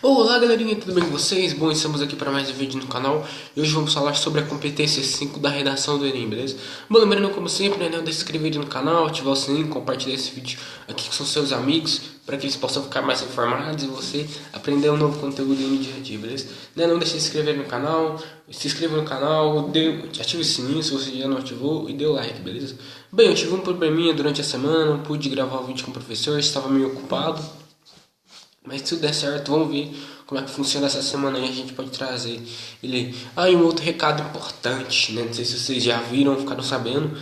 Olá galerinha, tudo bem com vocês? Bom, estamos aqui para mais um vídeo no canal e hoje vamos falar sobre a competência 5 da redação do Enem, beleza? Bom, lembrando como sempre, né, de se inscrever no canal, ativar o sininho, compartilhar esse vídeo aqui com seus amigos para que eles possam ficar mais informados e você aprender um novo conteúdo no dia a dia, beleza? Não deixe de se inscrever no canal, ative o sininho se você já não ativou e dê o like, beleza? Bem, eu tive um probleminha durante a semana, não pude gravar o vídeo com o professor, estava meio ocupado. Mas se tudo der certo, vamos ver como é que funciona essa semana aí. A gente pode trazer ele. E um outro recado importante, né? Não sei se vocês já viram, ficaram sabendo,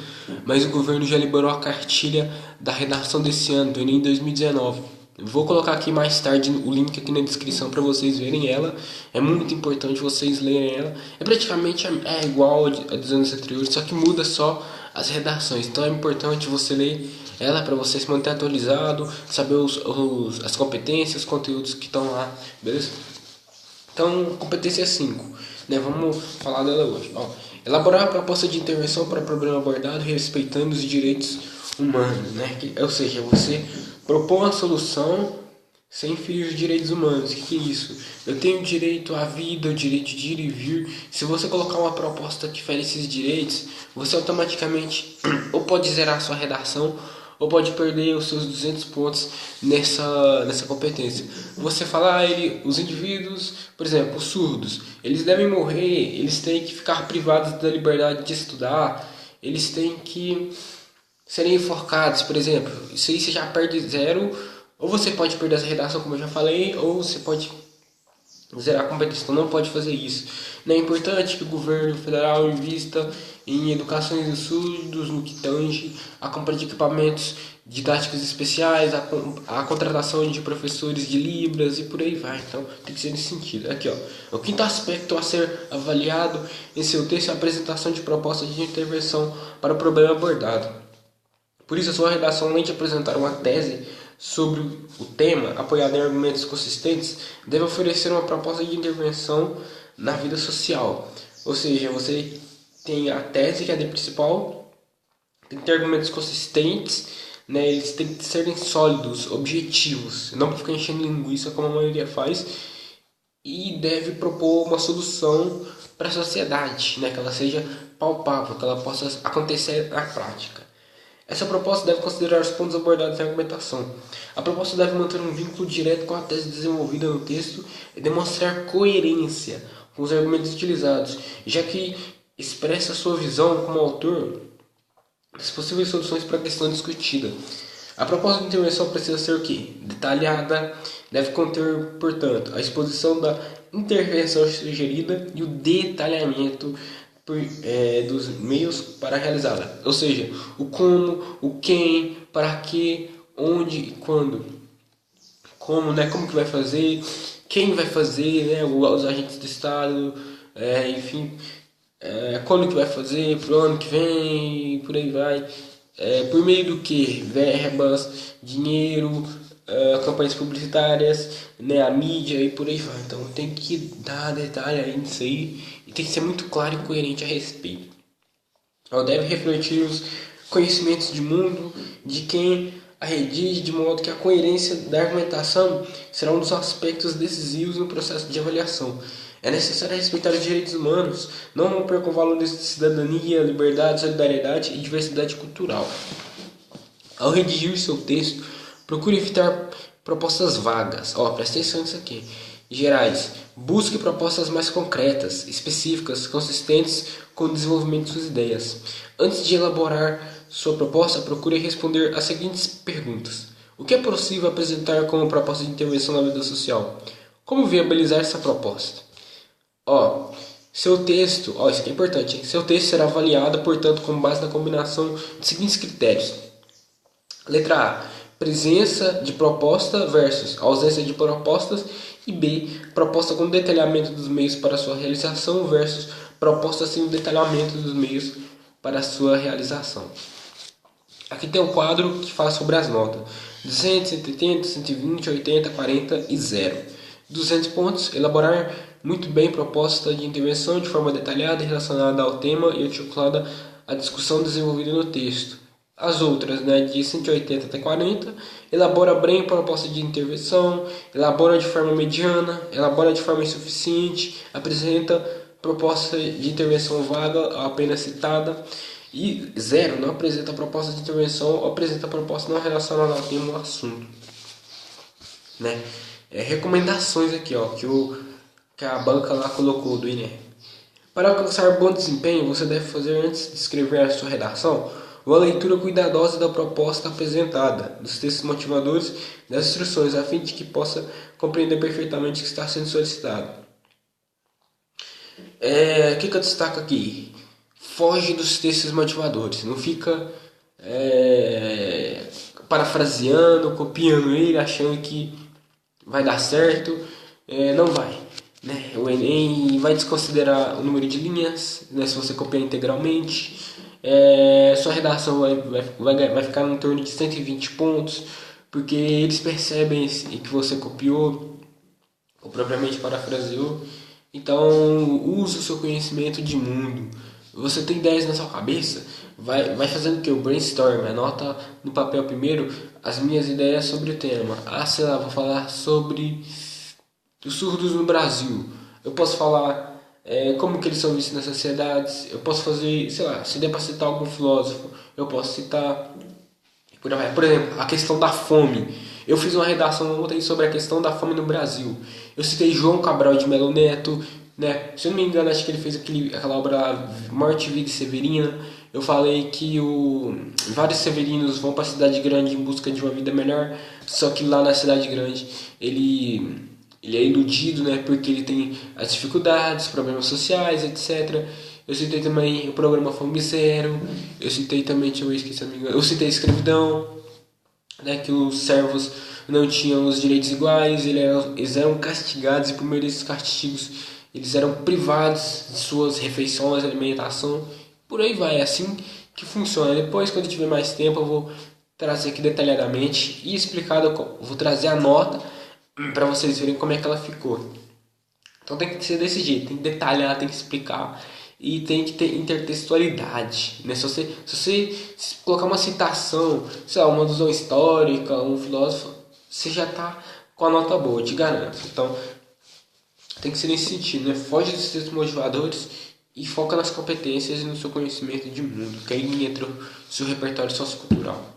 mas o governo já liberou a cartilha da redação desse ano, do Enem 2019. Vou colocar aqui mais tarde o link aqui na descrição para vocês verem ela. É muito importante vocês lerem ela. É praticamente igual a dos anos anteriores, só que muda só as redações. Então é importante você ler ela para você se manter atualizado, saber as competências, os conteúdos que estão lá, beleza? Então, competência 5, né? Vamos falar dela hoje. Elaborar a proposta de intervenção para o problema abordado respeitando os direitos humanos, né? Ou seja, você propor uma solução sem ferir os direitos humanos. O que é isso? Eu tenho direito à vida, o direito de ir e vir. Se você colocar uma proposta que fere esses direitos, você automaticamente ou pode zerar a sua redação ou pode perder os seus 200 pontos nessa competência. Você fala, os indivíduos, por exemplo, os surdos, eles devem morrer, eles têm que ficar privados da liberdade de estudar, eles têm que serem enforcados, por exemplo. Isso aí você já perde zero, ou você pode perder essa redação, como eu já falei, ou você pode zerar a competência. Então não pode fazer isso. É importante que o governo federal invista em educações dos surdos, no que tange a compra de equipamentos didáticos especiais, a contratação de professores de Libras e por aí vai. Então tem que ser nesse sentido. Aqui, o quinto aspecto a ser avaliado em seu texto é a apresentação de propostas de intervenção para o problema abordado. Por isso, a sua redação, além de apresentar uma tese sobre o tema, apoiada em argumentos consistentes, deve oferecer uma proposta de intervenção na vida social. Ou seja, você tem a tese, que é a principal, tem que ter argumentos consistentes, né? Eles têm que serem sólidos, objetivos, não para ficar enchendo linguiça como a maioria faz, e deve propor uma solução para a sociedade, né? Que ela seja palpável, que ela possa acontecer na prática. Essa proposta deve considerar os pontos abordados na argumentação. A proposta deve manter um vínculo direto com a tese desenvolvida no texto e demonstrar coerência com os argumentos utilizados, já que expressa sua visão como autor das possíveis soluções para a questão discutida. A proposta de intervenção precisa ser o quê? Detalhada, deve conter, portanto, a exposição da intervenção sugerida e o detalhamento dos meios para realizá-la, ou seja, o como, o quem, para que, onde e quando, como, né, como que vai fazer, quem vai fazer, né, os agentes do Estado, enfim, quando que vai fazer, pro ano que vem, por aí vai, por meio do que, verbas, dinheiro, campanhas publicitárias, né, a mídia e por aí vai. Então tem que dar detalhe aí nisso aí e tem que ser muito claro e coerente a respeito. Deve refletir os conhecimentos de mundo de quem a redige, de modo que a coerência da argumentação será um dos aspectos decisivos no processo de avaliação. É necessário respeitar os direitos humanos, não romper com valores de cidadania, liberdade, solidariedade e diversidade cultural. Ao redigir seu texto, procure evitar propostas vagas. Presta atenção nisso aqui. Gerais. Busque propostas mais concretas, específicas, consistentes com o desenvolvimento de suas ideias. Antes de elaborar sua proposta, procure responder as seguintes perguntas. O que é possível apresentar como proposta de intervenção na vida social? Como viabilizar essa proposta? Seu texto, isso aqui é importante, hein? Seu texto será avaliado, portanto, com base na combinação de seguintes critérios. Letra A. Presença de proposta versus ausência de propostas. E B. Proposta com detalhamento dos meios para sua realização versus proposta sem detalhamento dos meios para sua realização. Aqui tem um quadro que fala sobre as notas. 200, 180, 120, 80, 40 e 0. 200 pontos. Elaborar muito bem proposta de intervenção de forma detalhada relacionada ao tema e articulada à discussão desenvolvida no texto. as outras, né, de 180 até 40, elabora bem proposta de intervenção, elabora de forma mediana, elabora de forma insuficiente, apresenta proposta de intervenção vaga, apenas citada, e zero, não apresenta proposta de intervenção ou apresenta proposta não relacionada ao tema ou assunto. Né? Recomendações aqui, ó, que a banca lá colocou do INE. Para alcançar bom desempenho, você deve fazer, antes de escrever a sua redação, uma leitura cuidadosa da proposta apresentada, dos textos motivadores, das instruções, a fim de que possa compreender perfeitamente o que está sendo solicitado. O que eu destaco aqui? Foge dos textos motivadores, não fica parafraseando, copiando ele, achando que vai dar certo, não vai. Né? O Enem vai desconsiderar o número de linhas, né, se você copiar integralmente. Sua redação vai ficar em torno de 120 pontos, porque eles percebem que você copiou ou propriamente parafraseou. Então, use o seu conhecimento de mundo. Você tem ideias na sua cabeça? Vai fazendo o que? O brainstorm. Anota no papel primeiro as minhas ideias sobre o tema. Sei lá, vou falar sobre os surdos no Brasil. Eu posso falar como que eles são vistos nas sociedades. Eu posso fazer, sei lá, se der para citar algum filósofo, eu posso citar, por exemplo, a questão da fome. Eu fiz uma redação ontem sobre a questão da fome no Brasil. Eu citei João Cabral de Melo Neto, né? Se eu não me engano, acho que ele fez aquela obra lá, Morte, Vida e Severina. Eu falei que vários severinos vão para a cidade grande em busca de uma vida melhor, só que lá na cidade grande ele é iludido, né? Porque ele tem as dificuldades, problemas sociais, etc. Eu citei também o programa Fome Zero. Eu citei também, deixa eu ver, esqueci, eu citei a escravidão, né, que os servos não tinham os direitos iguais, eles eram castigados e por meio desses castigos eles eram privados de suas refeições, alimentação, por aí vai, é assim que funciona. Depois, quando tiver mais tempo, eu vou trazer aqui detalhadamente e explicado, vou trazer a nota para vocês verem como é que ela ficou. Então tem que ser desse jeito, tem que detalhar, tem que explicar e tem que ter intertextualidade, né? Se você colocar uma citação, sei lá, uma alusão histórica, um filósofo, você já está com a nota boa, eu te garanto. Então tem que ser nesse sentido, né? Foge dos textos motivadores e foca nas competências e no seu conhecimento de mundo, que aí entra o seu repertório sociocultural.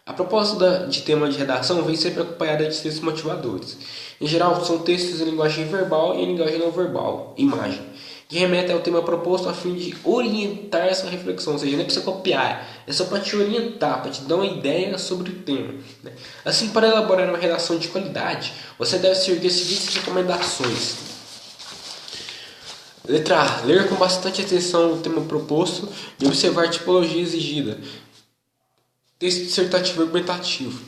A proposta de tema de redação vem sempre acompanhada de textos motivadores. Em geral, são textos em linguagem verbal e em linguagem não verbal, imagem, que remetem ao tema proposto a fim de orientar essa reflexão, ou seja, não é para você copiar, é só para te orientar, para te dar uma ideia sobre o tema. Né? Assim, para elaborar uma redação de qualidade, você deve seguir as seguintes recomendações. Letra A. Ler com bastante atenção o tema proposto e observar a tipologia exigida. Texto dissertativo argumentativo.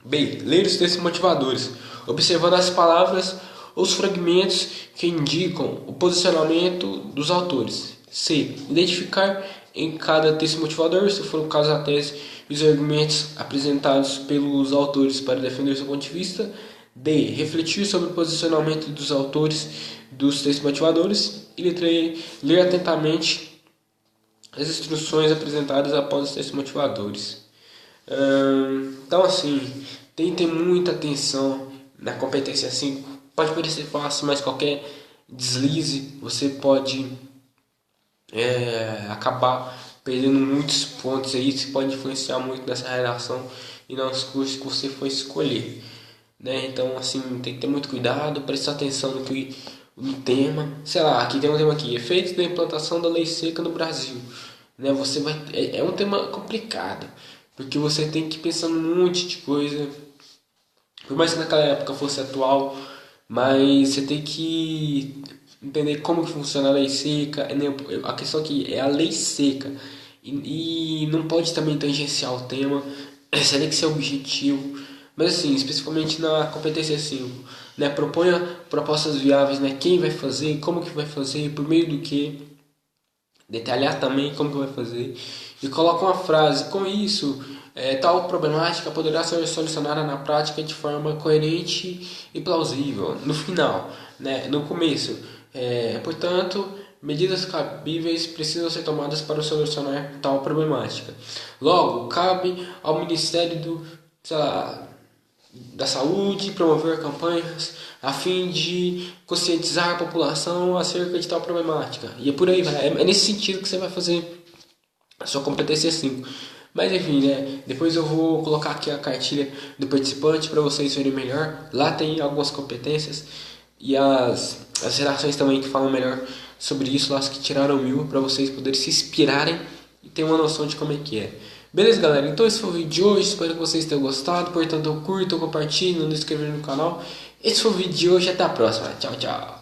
B. Ler os textos motivadores, observando as palavras ou os fragmentos que indicam o posicionamento dos autores. C. Identificar em cada texto motivador, se for o caso da tese, os argumentos apresentados pelos autores para defender seu ponto de vista. D. Refletir sobre o posicionamento dos autores dos textos motivadores. E letra E. Ler atentamente as instruções apresentadas após os textos motivadores. Então, assim, tem que ter muita atenção na competência 5. Pode parecer fácil, mas qualquer deslize você pode acabar perdendo muitos pontos aí. Isso pode influenciar muito nessa redação e nos cursos que você for escolher. Né? Então, assim, tem que ter muito cuidado, prestar atenção no tema. Sei lá, aqui tem um tema aqui: efeitos da implantação da lei seca no Brasil. Né? É um tema complicado, porque você tem que pensar num monte de coisa. Por mais que naquela época fosse atual, mas você tem que entender como que funciona a lei seca. A questão aqui é a lei seca e não pode também tangenciar o tema. Você tem que ser objetivo. Mas assim, especificamente na competência 5, né? Proponha propostas viáveis, né? Quem vai fazer, como que vai fazer, por meio do que. Detalhar também como que vai fazer. E coloca uma frase: com isso, tal problemática poderá ser solucionada na prática de forma coerente e plausível. No final, né? No começo, portanto, medidas cabíveis precisam ser tomadas para solucionar tal problemática. Logo, cabe ao Ministério da Saúde promover campanhas a fim de conscientizar a população acerca de tal problemática. E é por aí, é nesse sentido que você vai fazer a sua competência 5. Mas enfim, né? Depois eu vou colocar aqui a cartilha do participante para vocês verem melhor. Lá tem algumas competências e as redações também que falam melhor sobre isso, lá que tiraram 1000 para vocês poderem se inspirarem e ter uma noção de como é que é. Beleza, galera? Então esse foi o vídeo de hoje. Espero que vocês tenham gostado. Portanto, curtam, compartilhem, não se inscrevam no canal. Esse foi o vídeo de hoje. Até a próxima. Tchau, tchau.